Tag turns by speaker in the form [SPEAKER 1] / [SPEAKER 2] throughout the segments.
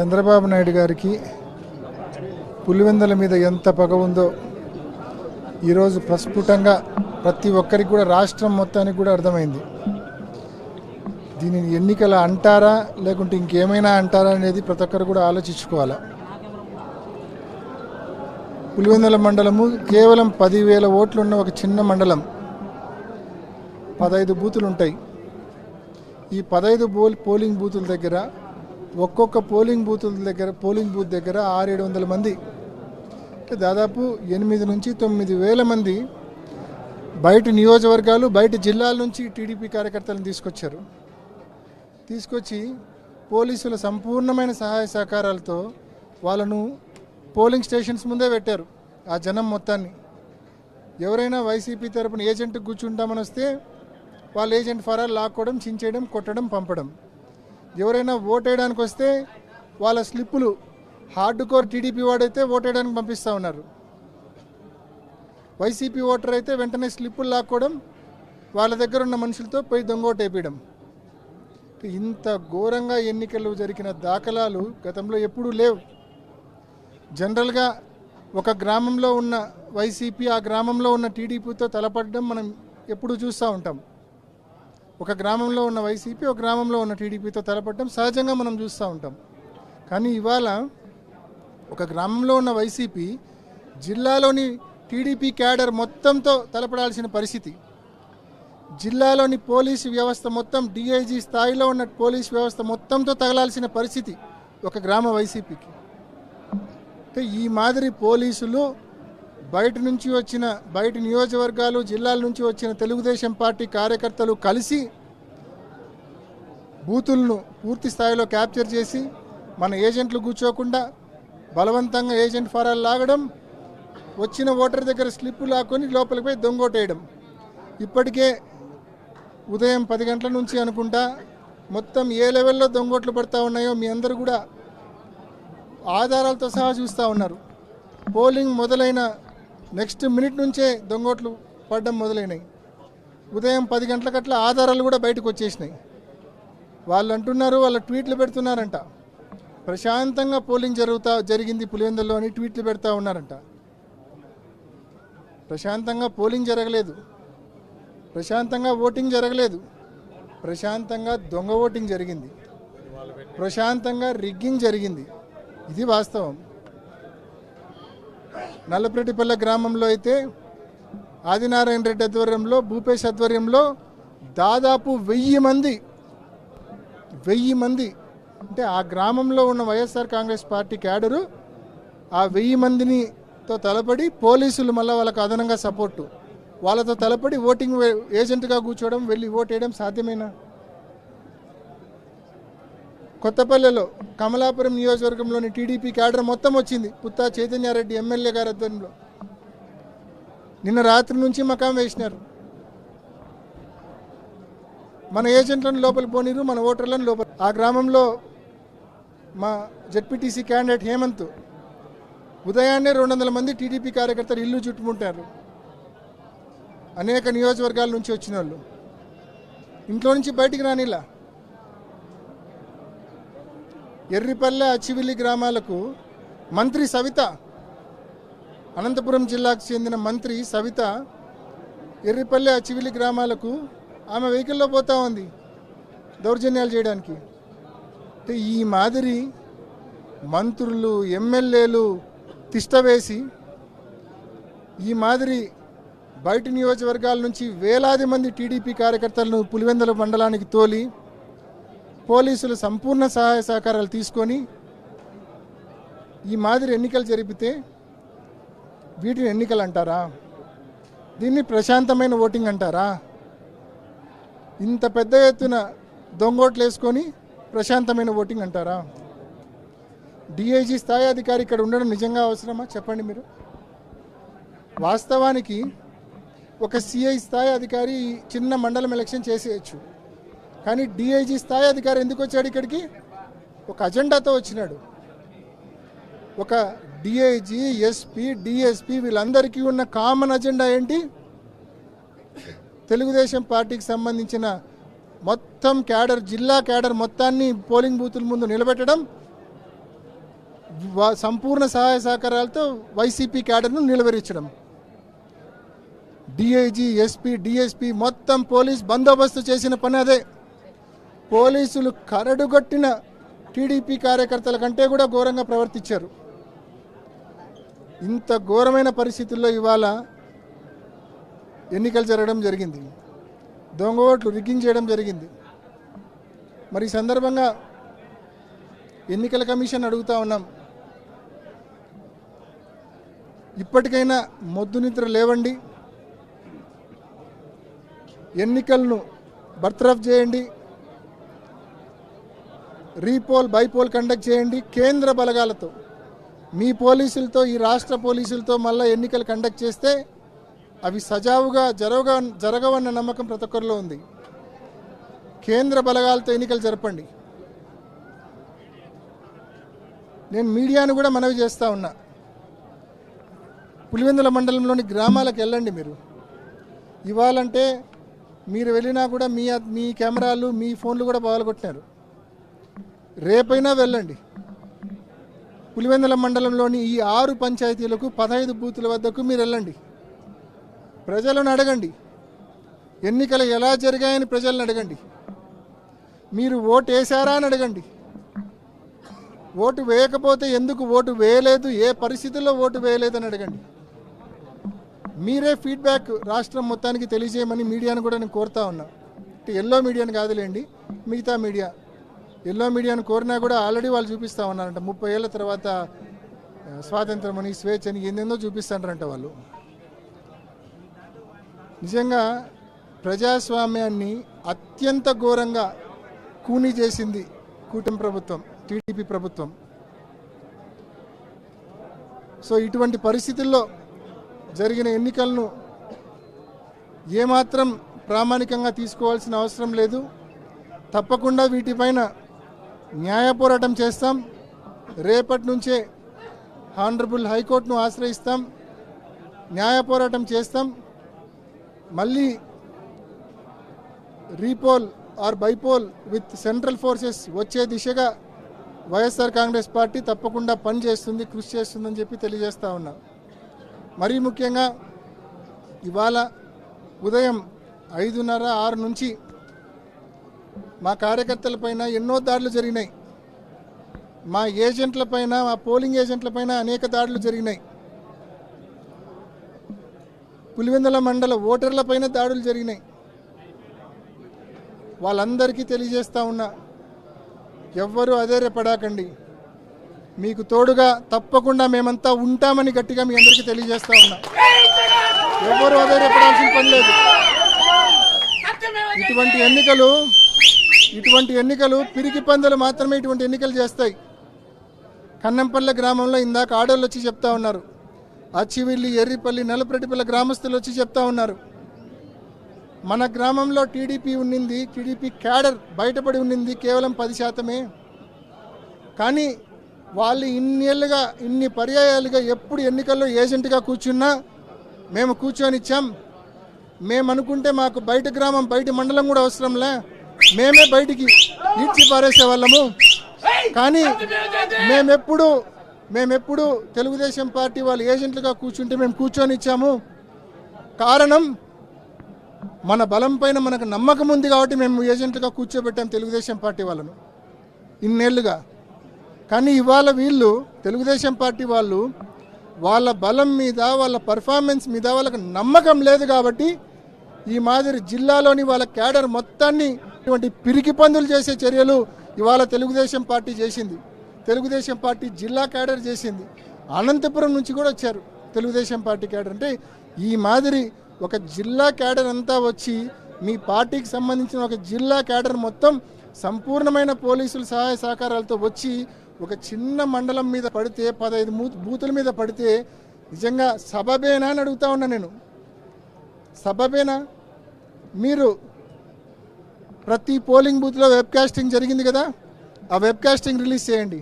[SPEAKER 1] చంద్రబాబు నాయుడు గారికి పులివెందుల మీద ఎంత పగ ఉందో ఈరోజు ప్రస్ఫుటంగా ప్రతి ఒక్కరికి కూడా రాష్ట్రం మొత్తానికి కూడా అర్థమైంది. దీనిని ఎన్నికల అంటారా లేకుంటే ఇంకేమైనా అంటారా అనేది ప్రతి ఒక్కరు కూడా ఆలోచించుకోవాలి. పులివెందుల మండలము కేవలం 10,000 ఓట్లు ఉన్న ఒక చిన్న మండలం. 15 బూతులు ఉంటాయి. ఈ 15 పోలింగ్ బూతుల దగ్గర ఒక్కొక్క పోలింగ్ బూత్ దగ్గర 600-700 మంది, దాదాపు 8 నుంచి 9,000 మంది బయట నియోజకవర్గాలు, బయట జిల్లాల నుంచి టీడీపీ కార్యకర్తలను తీసుకొచ్చి పోలీసుల సంపూర్ణమైన సహాయ సహకారాలతో వాళ్ళను పోలింగ్ స్టేషన్స్ ముందే పెట్టారు. ఆ జనం మొత్తాన్ని ఎవరైనా వైసీపీ తరపున ఏజెంట్కి కూర్చుంటామని వస్తే వాళ్ళ ఏజెంట్ ఫరాలు లాక్కోవడం, చించేయడం, కొట్టడం, పంపడం. ఎవరైనా ఓటేయడానికి వస్తే వాళ్ళ స్లిప్పులు హార్డ్ కోర్ టీడీపీ వాడైతే ఓటేయడానికి పంపిస్తూ ఉన్నారు. వైసీపీ ఓటర్ అయితే వెంటనే స్లిప్పులు లాక్కోవడం, వాళ్ళ దగ్గర ఉన్న మనుషులతో పోయి దొంగోటేపీయడం. ఇంత ఘోరంగా ఎన్నికలు జరిగిన దాఖలాలు గతంలో ఎప్పుడూ లేవు. జనరల్గా ఒక గ్రామంలో ఉన్న వైసీపీ ఆ గ్రామంలో ఉన్న టీడీపీతో తలపడడం మనం ఎప్పుడు చూస్తూ ఉంటాం. ఒక గ్రామంలో ఉన్న వైసీపీ ఒక గ్రామంలో ఉన్న టీడీపీతో తలపడడం సహజంగా మనం చూస్తూ ఉంటాం. కానీ ఇవాళ ఒక గ్రామంలో ఉన్న వైసీపీ జిల్లాలోని టీడీపీ క్యాడర్ మొత్తంతో తలపడాల్సిన పరిస్థితి, జిల్లాలోని పోలీసు వ్యవస్థ మొత్తం డిఐజీ స్థాయిలో ఉన్న పోలీసు వ్యవస్థ మొత్తంతో తగలాల్సిన పరిస్థితి ఒక గ్రామ వైసీపీకి. అంటే ఈ మాదిరి పోలీసులు బయట నియోజకవర్గాలు, జిల్లాల నుంచి వచ్చిన తెలుగుదేశం పార్టీ కార్యకర్తలు కలిసి బూతులను పూర్తి స్థాయిలో క్యాప్చర్ చేసి మన ఏజెంట్లు కూర్చోకుండా బలవంతంగా ఏజెంట్ ఫారాలు లాగడం, వచ్చిన ఓటర్ దగ్గర స్లిప్పు లాక్కొని లోపలికి పోయి దొంగోటేయడం. ఇప్పటికే ఉదయం 10 గంటల నుంచి అనుకుంటా మొత్తం ఏ లెవెల్లో దొంగోట్లు పడతా ఉన్నాయో మీ అందరూ కూడా ఆధారాలతో సహా చూస్తూ ఉన్నారు. పోలింగ్ మొదలైన నెక్స్ట్ మినిట్ నుంచే దొంగోట్లు పడడం మొదలైనాయి. ఉదయం 10 గంటలకట్ల ఆధారాలు కూడా బయటకు వచ్చేసినాయి. వాళ్ళు అంటున్నారు, వాళ్ళ ట్వీట్లు పెడుతున్నారంట, ప్రశాంతంగా పోలింగ్ జరిగింది పులివెందుల్లో అని ట్వీట్లు పెడతా ఉన్నారంట. ప్రశాంతంగా పోలింగ్ జరగలేదు, ప్రశాంతంగా ఓటింగ్ జరగలేదు, ప్రశాంతంగా దొంగ ఓటింగ్ జరిగింది, ప్రశాంతంగా రిగ్గింగ్ జరిగింది. ఇది వాస్తవం. నల్లపరెడ్డిపల్లె గ్రామంలో అయితే ఆదినారాయణ రెడ్డి ఆధ్వర్యంలో, భూపేష్ ఆధ్వర్యంలో దాదాపు 1000 మంది అంటే ఆ గ్రామంలో ఉన్న వైఎస్ఆర్ కాంగ్రెస్ పార్టీ క్యాడరు ఆ 1000 మందినితో తలపడి, పోలీసులు మళ్ళీ వాళ్ళకు అదనంగా సపోర్టు, వాళ్ళతో తలపడి ఓటింగ్ ఏజెంట్గా కూర్చోవడం, వెళ్ళి ఓటేయడం సాధ్యమేనా? కొత్తపల్లెలో కమలాపురం నియోజకవర్గంలోని టీడీపీ క్యాడర్ మొత్తం వచ్చింది పుత్తా చైతన్యారెడ్డి ఎమ్మెల్యే గారి ఆధ్వర్యంలో. నిన్న రాత్రి నుంచి మకాం వేసినారు. మన ఏజెంట్లను లోపలికి పోనీరు, మన ఓటర్లను లోపల. ఆ గ్రామంలో మా జెడ్పీటీసీ క్యాండిడేట్ హేమంత్ ఉదయాన్నే 200 మంది టీడీపీ కార్యకర్తలు ఇల్లు చుట్టుముట్టారు. అనేక నియోజకవర్గాల నుంచి వచ్చిన వాళ్ళు ఇంట్లో నుంచి బయటికి రానిలా. ఎర్రిపల్లె, అచ్చివిల్లి గ్రామాలకు మంత్రి సవిత, అనంతపురం జిల్లాకు చెందిన మంత్రి సవిత ఎర్రిపల్లె, అచ్చివిల్లి గ్రామాలకు ఆమె వెహికల్లో పోతా ఉంది దౌర్జన్యాలు చేయడానికి. అంటే ఈ మాదిరి మంత్రులు, ఎమ్మెల్యేలు తిష్టవేసి ఈ మాదిరి బయట నియోజకవర్గాల నుంచి వేలాది మంది టీడీపీ కార్యకర్తలను పులివెందుల మండలానికి తోలి పోలీసులు సంపూర్ణ సహాయ సహకారాలు తీసుకొని ఈ మాదిరి ఎన్నికలు జరిపితే వీటిని ఎన్నికలు అంటారా? దీన్ని ప్రశాంతమైన ఓటింగ్ అంటారా? ఇంత పెద్ద ఎత్తున దొంగోట్లు వేసుకొని ప్రశాంతమైన ఓటింగ్ అంటారా? డిఐజీ స్థాయి అధికారి ఇక్కడ ఉండడం నిజంగా అవసరమా చెప్పండి మీరు? వాస్తవానికి ఒక సిఐ స్థాయి అధికారి చిన్న మండలం ఎలక్షన్ చేసేయచ్చు, కానీ డిఐజీ స్థాయి అధికారి ఎందుకు వచ్చాడు ఇక్కడికి? ఒక అజెండాతో వచ్చినాడు. ఒక డిఐజీ, ఎస్పీ, డిఎస్పీ వీళ్ళందరికీ ఉన్న కామన్ అజెండా ఏంటి? తెలుగుదేశం పార్టీకి సంబంధించిన మొత్తం క్యాడర్, జిల్లా క్యాడర్ మొత్తాన్ని పోలింగ్ బూతుల ముందు నిలబెట్టడం, సంపూర్ణ సహాయ సహకారాలతో వైసీపీ క్యాడర్ను నిలవరించడం. డిఐజీ, ఎస్పీ, డిఎస్పీ మొత్తం పోలీస్ బందోబస్తు చేసిన పని అదే. పోలీసులు కరడుగట్టిన టీడీపీ కార్యకర్తల కంటే కూడా ఘోరంగా ప్రవర్తించారు. ఇంత ఘోరమైన పరిస్థితుల్లో ఇవాళ ఎన్నికలు జరగడం జరిగింది. దొంగ ఓట్లు రిగ్గింగ్ చేయడం జరిగింది. మరి ఈ సందర్భంగా ఎన్నికల కమిషన్ అడుగుతా ఉన్నాం, ఇప్పటికైనా మొద్దు నిద్ర లేవండి, ఎన్నికలను బర్తరఫ్ చేయండి, రీపోల్ బైపోల్ కండక్ట్ చేయండి. కేంద్ర బలగాలతో మీ పోలీసులతో ఈ రాష్ట్ర పోలీసులతో మళ్ళీ ఎన్నికలు కండక్ట్ చేస్తే అవి సజావుగా జరగవన్న నమ్మకం ప్రతి ఒక్కరిలో ఉంది. కేంద్ర బలగాలతో ఎన్నికలు జరపండి. నేను మీడియాను కూడా మనవి చేస్తూ ఉన్నా, పులివెందుల మండలంలోని గ్రామాలకు వెళ్ళండి. మీరు ఇవ్వాలంటే మీరు వెళ్ళినా కూడా మీ కెమెరాలు మీ ఫోన్లు కూడా పగలగొట్టినారు. రేపైనా వెళ్ళండి. పులివెందుల మండలంలోని ఈ 6 పంచాయతీలకు 15 బూతుల వద్దకు మీరు వెళ్ళండి. ప్రజలను అడగండి, ఎన్నికలు ఎలా జరిగాయని ప్రజలను అడగండి. మీరు ఓటు వేశారా అని అడగండి. ఓటు వేయకపోతే ఎందుకు ఓటు వేయలేదు, ఏ పరిస్థితుల్లో ఓటు వేయలేదని అడగండి. మీరే ఫీడ్బ్యాక్ రాష్ట్రం మొత్తానికి తెలియజేయమని మీడియాను కూడా నేను కోరుతా ఉన్నా. ఎల్లో మీడియాను కాదులేండి, మిగతా మీడియా. ఎల్లో మీడియాను కోరినా కూడా ఆల్రెడీ వాళ్ళు చూపిస్తూ ఉన్నారంట. 30 ఏళ్ళ తర్వాత స్వాతంత్రం అని, స్వేచ్ఛ అని ఏందేందో చూపిస్తారంట వాళ్ళు. నిజంగా ప్రజాస్వామ్యాన్ని అత్యంత ఘోరంగా కూనీ చేసింది కూటమి ప్రభుత్వం, టీడీపీ ప్రభుత్వం. సో ఇటువంటి పరిస్థితుల్లో జరిగిన ఎన్నికలను ఏమాత్రం ప్రామాణికంగా తీసుకోవాల్సిన అవసరం లేదు. తప్పకుండా వీటిపైన న్యాయ పోరాటం చేస్తాం. రేపటి నుంచే హానరబుల్ హైకోర్టును ఆశ్రయిస్తాం, న్యాయ పోరాటం చేస్తాం. మళ్ళీ repoll or bypoll with central forces వచ్చే దిశగా వైఎస్ఆర్ కాంగ్రెస్ పార్టీ తప్పకుండా పనిచేస్తుంది, కృషి చేస్తుందని చెప్పి తెలియజేస్తూ ఉన్నా. మరీ ముఖ్యంగా ఇవాళ ఉదయం 5:30, 6 నుంచి మా కార్యకర్తలపైన ఎన్నో దాడులు జరిగినాయి. మా ఏజెంట్లపైన, మా పోలింగ్ ఏజెంట్లపైన అనేక దాడులు జరిగినాయి. పులివెందుల మండల ఓటర్లపైన దాడులు జరిగినాయి. వాళ్ళందరికీ తెలియజేస్తూ ఉన్నా, ఎవ్వరూ అధైర్యపడకండి, మీకు తోడుగా తప్పకుండా మేమంతా ఉంటామని గట్టిగా మీ అందరికీ తెలియజేస్తూ ఉన్నా. ఎవ్వరూ అధైర్యపడాల్సిన పని లేదు. ఇటువంటి ఎన్నికలు పిరికి పందులు మాత్రమే ఇటువంటి ఎన్నికలు చేస్తాయి. కన్నంపల్లె గ్రామంలో ఇందాక ఆడోళ్ళు వచ్చి చెప్తా ఉన్నారు, అచ్చివిల్లి, ఎర్రిపల్లి, నలుప్రెడ్డిపల్లి గ్రామస్తులు వచ్చి చెప్తా ఉన్నారు, మన గ్రామంలో టీడీపీ ఉన్నింది, టీడీపీ క్యాడర్ బయటపడి ఉన్నింది కేవలం 10%. కానీ వాళ్ళు ఇన్నేళ్ళుగా, ఇన్ని పర్యాయాలుగా ఎప్పుడు ఎన్నికల్లో ఏజెంట్గా కూర్చున్నా మేము కూర్చొని ఇచ్చాం. మేము అనుకుంటే మాకు బయట గ్రామం, బయట మండలం కూడా అవసరంలే, మేమే బయటికి ఈడ్చి పారేసే వాళ్ళము. కానీ మేమెప్పుడు తెలుగుదేశం పార్టీ వాళ్ళు ఏజెంట్లుగా కూర్చుంటే మేము కూర్చొని ఇచ్చాము. కారణం మన బలం పైన మనకు నమ్మకం ఉంది కాబట్టి మేము ఏజెంట్లుగా కూర్చోబెట్టాం తెలుగుదేశం పార్టీ వాళ్ళను ఇన్నేళ్లుగా. కానీ ఇవాళ వీళ్ళు తెలుగుదేశం పార్టీ వాళ్ళు వాళ్ళ బలం మీద, వాళ్ళ పర్ఫార్మెన్స్ మీద వాళ్ళకి నమ్మకం లేదు కాబట్టి ఈ మాదిరి జిల్లాలోని వాళ్ళ క్యాడర్ మొత్తాన్ని ఇటువంటి పిరికి పందులు చేసే చర్యలు ఇవాళ తెలుగుదేశం పార్టీ చేసింది. తెలుగుదేశం పార్టీ జిల్లా క్యాడర్ చేసింది. అనంతపురం నుంచి కూడా వచ్చారు తెలుగుదేశం పార్టీ క్యాడర్. అంటే ఈ మాదిరి ఒక జిల్లా క్యాడర్ అంతా వచ్చి మీ పార్టీకి సంబంధించిన ఒక జిల్లా క్యాడర్ మొత్తం సంపూర్ణమైన పోలీసుల సహాయ సహకారాలతో వచ్చి ఒక చిన్న మండలం మీద పడితే, 15 బూతుల మీద పడితే నిజంగా సబబేనా అని అడుగుతా ఉన్నా నేను. సబబేనా? మీరు ప్రతి పోలింగ్ బూత్లో వెబ్ కాస్టింగ్ జరిగింది కదా, ఆ వెబ్ కాస్టింగ్ రిలీజ్ చేయండి.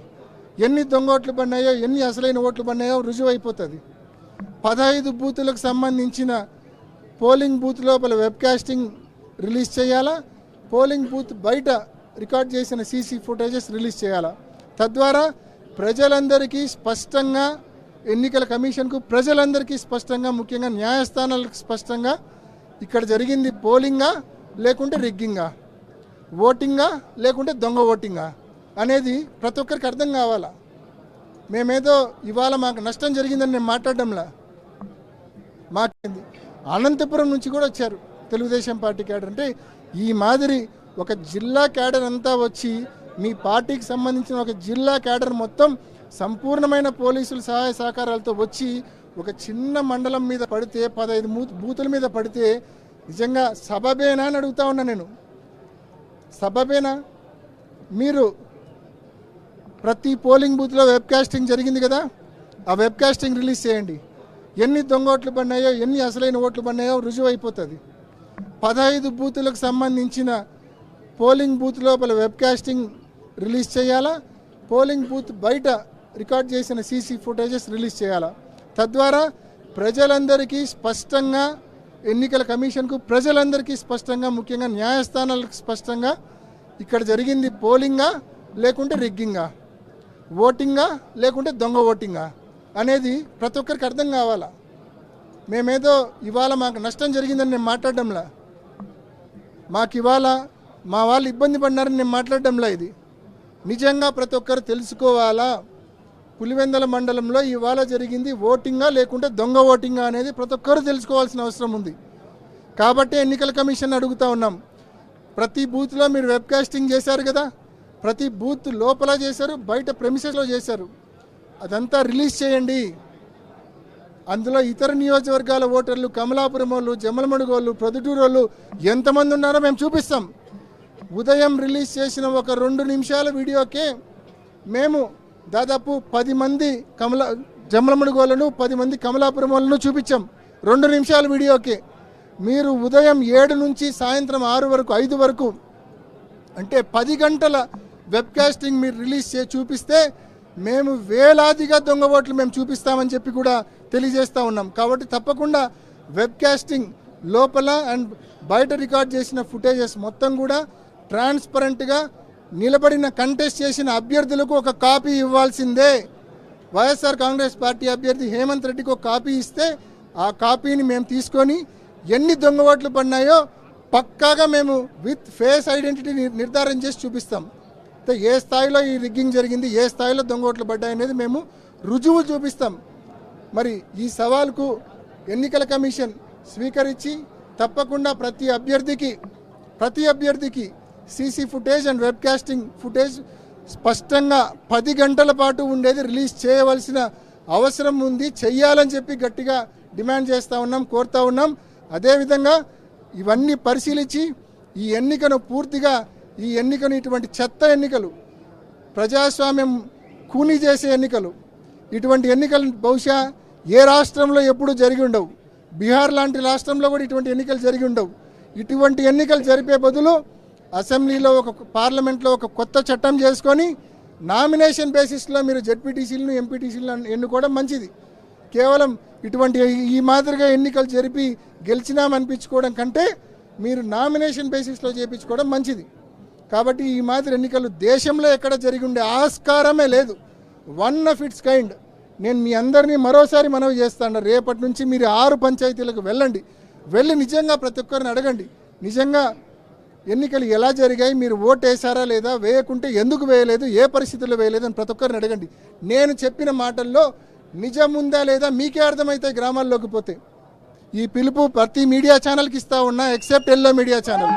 [SPEAKER 1] ఎన్ని దొంగ ఓట్లు పడినాయో, ఎన్ని అసలైన ఓట్లు పడినాయో రుజువు అయిపోతుంది. 15 బూతులకు సంబంధించిన పోలింగ్ బూత్ లోపల వెబ్ కాస్టింగ్ రిలీజ్ చేయాలా, పోలింగ్ బూత్ బయట రికార్డ్ చేసిన సీసీ ఫుటేజెస్ రిలీజ్ చేయాలా. తద్వారా ప్రజలందరికీ స్పష్టంగా ఎన్నికల కమిషన్కు ప్రజలందరికీ స్పష్టంగా ముఖ్యంగా న్యాయస్థానాలకు స్పష్టంగా ఇక్కడ జరిగింది పోలింగా లేకుంటే రిగ్గింగా, ఓటింగా లేకుంటే దొంగ ఓటింగా అనేది ప్రతి ఒక్కరికి అర్థం కావాలా. మేమేదో ఇవాళ మాకు నష్టం జరిగిందని నేను మాట్లాడడంలా. మాకేంది అనంతపురం నుంచి కూడా వచ్చారు తెలుగుదేశం పార్టీ క్యాడర్. అంటే ఈ మాదిరి ఒక జిల్లా క్యాడర్ అంతా వచ్చి మీ పార్టీకి సంబంధించిన ఒక జిల్లా క్యాడర్ మొత్తం సంపూర్ణమైన పోలీసుల సహాయ సహకారాలతో వచ్చి ఒక చిన్న మండలం మీద పడితే 15 బూతుల మీద పడితే నిజంగా సబబేనా అని అడుగుతా ఉన్నా నేను. సబబేనా? మీరు ప్రతి పోలింగ్ బూత్లో వెబ్ కాస్టింగ్ జరిగింది కదా, ఆ వెబ్ కాస్టింగ్ రిలీజ్ చేయండి. ఎన్ని దొంగ ఓట్లు పడినాయో ఎన్ని అసలైన ఓట్లు పడినాయో రుజువు అయిపోతుంది. 15 బూతులకు సంబంధించిన పోలింగ్ బూత్ లోపల వెబ్ కాస్టింగ్ రిలీజ్ చేయాలా, పోలింగ్ బూత్ బయట రికార్డ్ చేసిన సీసీ ఫుటేజెస్ రిలీజ్ చేయాలా. తద్వారా ప్రజలందరికీ స్పష్టంగా ఎన్నికల కమిషన్కు ప్రజలందరికీ స్పష్టంగా ముఖ్యంగా న్యాయస్థానాలకు స్పష్టంగా ఇక్కడ జరిగింది పోలింగా లేకుంటే రిగ్గింగా, ఓటింగా లేకుంటే దొంగ ఓటింగా అనేది ప్రతి ఒక్కరికి అర్థం కావాలా. మేమేదో ఇవాళ మాకు నష్టం జరిగిందని నేను మాట్లాడడంలా. మాకు ఇవాళ మా వాళ్ళు ఇబ్బంది పడినారని నేను మాట్లాడడంలా. ఇది నిజంగా ప్రతి ఒక్కరు తెలుసుకోవాలా. పులివెందల మండలంలో ఇవాళ జరిగింది ఓటింగా లేకుంటే దొంగ ఓటింగా అనేది ప్రతి ఒక్కరు తెలుసుకోవాల్సిన అవసరం ఉంది. కాబట్టి ఎన్నికల కమిషన్ అడుగుతా ఉన్నాం, ప్రతి బూత్లో మీరు వెబ్ కాస్టింగ్ చేశారు కదా, ప్రతి బూత్ లోపల చేశారు, బయట ప్రెమిసెస్లో చేశారు, అదంతా రిలీజ్ చేయండి. అందులో ఇతర నియోజకవర్గాల ఓటర్లు, కమలాపురం వాళ్ళు, జమ్మలమడుగు వాళ్ళు, ప్రొద్దుటూరు వాళ్ళు ఎంతమంది ఉన్నారో మేము చూపిస్తాం. ఉదయం రిలీజ్ చేసిన ఒక 2 నిమిషాల వీడియోకే మేము దాదాపు 10 మంది జమ్మలమడుగు వాళ్ళను, 10 మంది కమలాపురం వాళ్ళను చూపించాం 2 నిమిషాల వీడియోకే. మీరు ఉదయం 7 నుంచి సాయంత్రం 6 వరకు 5 వరకు అంటే 10 గంటల వెబ్ కాస్టింగ్ మీరు రిలీజ్ చేసి చూపిస్తే మేము వేలాదిగా దొంగ ఓట్లు మేము చూపిస్తామని చెప్పి కూడా తెలియజేస్తూ ఉన్నాం. కాబట్టి తప్పకుండా వెబ్ కాస్టింగ్ లోపల అండ్ బయట రికార్డ్ చేసిన ఫుటేజెస్ మొత్తం కూడా ట్రాన్స్పరెంట్గా నిలబడిన కంటెస్ట్ చేసిన అభ్యర్థులకు ఒక కాపీ ఇవ్వాల్సిందే. వైఎస్ఆర్ కాంగ్రెస్ పార్టీ అభ్యర్థి హేమంత్ రెడ్డికి ఒక కాపీ ఇస్తే ఆ కాపీని మేము తీసుకొని ఎన్ని దొంగ ఓట్లు పడినాయో పక్కాగా మేము విత్ ఫేస్ ఐడెంటిటీ నిర్ధారణ చేసి చూపిస్తాం. ఏ స్థాయిలో ఈ రిగ్గింగ్ జరిగింది, ఏ స్థాయిలో దొంగ ఓట్లు పడ్డాయనేది మేము రుజువు చూపిస్తాం. మరి ఈ సవాల్కు ఎన్నికల కమిషన్ స్వీకరించి తప్పకుండా ప్రతి అభ్యర్థికి CC footage and webcasting footage స్పష్టంగా 10 గంటల పాటు ఉండేది రిలీజ్ చేయవలసిన అవసరం ఉంది, చెయ్యాలని చెప్పి గట్టిగా డిమాండ్ చేస్తూ ఉన్నాం, కోరుతూ ఉన్నాం. అదేవిధంగా ఇవన్నీ పరిశీలించి ఈ ఎన్నికను ఇటువంటి చెత్త ఎన్నికలు, ప్రజాస్వామ్యం కూనీ చేసే ఎన్నికలు, ఇటువంటి ఎన్నికలు బహుశా ఏ రాష్ట్రంలో ఎప్పుడూ జరిగి ఉండవు. బీహార్ లాంటి రాష్ట్రంలో కూడా ఇటువంటి ఎన్నికలు జరిగి ఉండవు. ఇటువంటి ఎన్నికలు జరిపే బదులు అసెంబ్లీలో పార్లమెంట్లో ఒక కొత్త చట్టం చేసుకొని నామినేషన్ బేసిస్లో మీరు జెడ్పీటీసీలను ఎంపీటీసీలను ఎన్నుకోవడం మంచిది. కేవలం ఇటువంటి ఈ మాదిరిగా ఎన్నికలు జరిపి గెలిచినామనిపించుకోవడం కంటే మీరు నామినేషన్ బేసిస్లో చేయించుకోవడం మంచిది. కాబట్టి ఈ మాదిరి ఎన్నికలు దేశంలో ఎక్కడ జరిగి ఉండే ఆస్కారమే లేదు. One of it's kind. నేను మీ అందరినీ మరోసారి మనవి చేస్తాను, రేపటి నుంచి మీరు 6 పంచాయతీలకు వెళ్ళి నిజంగా ప్రతి ఒక్కరిని అడగండి, నిజంగా ఎన్నికలు ఎలా జరిగాయి, మీరు ఓటు వేసారా లేదా, వేయకుంటే ఎందుకు వేయలేదు, ఏ పరిస్థితుల్లో వేయలేదు అని ప్రతి ఒక్కరిని అడగండి. నేను చెప్పిన మాటల్లో నిజం ఉందా లేదా మీకే అర్థమవుతాయి గ్రామాల్లోకి పోతే. ఈ పిలుపు ప్రతి మీడియా ఛానల్కి ఇస్తా ఉన్నా, ఎక్సెప్ట్ ఎల్లో మీడియా ఛానల్.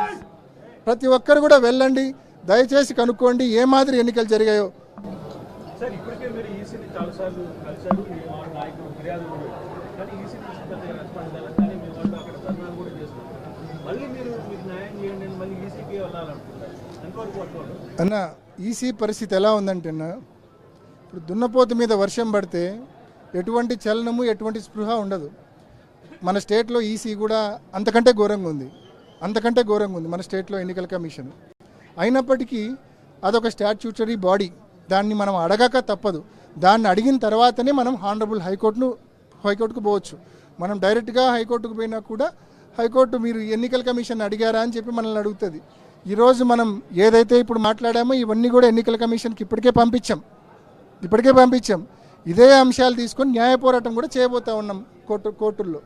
[SPEAKER 1] ప్రతి ఒక్కరు కూడా వెళ్ళండి, దయచేసి కనుక్కోండి ఏ మాదిరి ఎన్నికలు జరిగాయో. అన్న, ఈసీ పరిస్థితి ఎలా ఉందంటే అన్న, ఇప్పుడు దున్నపోతు మీద వర్షం పడితే ఎటువంటి చలనము ఎటువంటి స్పృహ ఉండదు. మన స్టేట్లో ఈసీ కూడా అంతకంటే ఘోరంగా ఉంది మన స్టేట్లో ఎన్నికల కమిషన్. అయినప్పటికీ అదొక స్టాట్యూటరీ బాడీ, దాన్ని మనం అడగక తప్పదు. దాన్ని అడిగిన తర్వాతనే మనం హానరబుల్ హైకోర్టుకు పోవచ్చు. మనం డైరెక్ట్గా హైకోర్టుకు పోయినా కూడా హైకోర్టు మీరు ఎన్నికల కమిషన్ అడిగారా అని చెప్పి మనల్ని అడుగుతుంది. ఈరోజు మనం ఏదైతే ఇప్పుడు మాట్లాడామో ఇవన్నీ కూడా ఎన్నికల కమిషన్కి ఇప్పటికే పంపించాం. ఇప్పటికే పంపించాం. ఇదే అంశాలు తీసుకొని న్యాయ పోరాటం కూడా చేయబోతా ఉన్నాం కోర్టుల్లో.